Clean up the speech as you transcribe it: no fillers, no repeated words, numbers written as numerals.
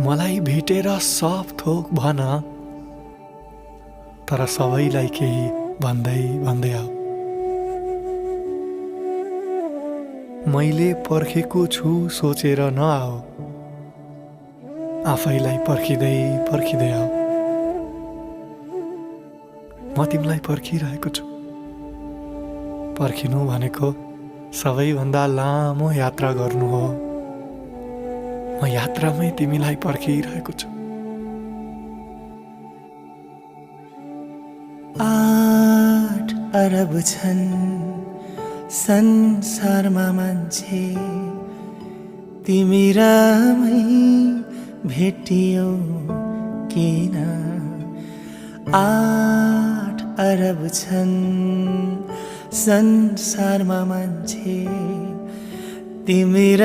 मलाई भेटेर सब थोक भन, तर सबैलाई केही भन्दै भन्दै आऊ। मैले पर्खेको छु सोचेर नआऊ, आफैलाई पर्खिँदै पर्खिँदै आऊ। म तिमीलाई पर्खिरहेको छु। पर्खिनु भनेको सबैभन्दा लामो यात्रा गर्नु हो। म यात्रामै तिमीलाई पर्खिरहेको छु। 8 अरब छन् संसारमा मान्छे, तिमी र मै भेटियौ किन? 8 अरब छन् संसारमा मान्छे, तिमी र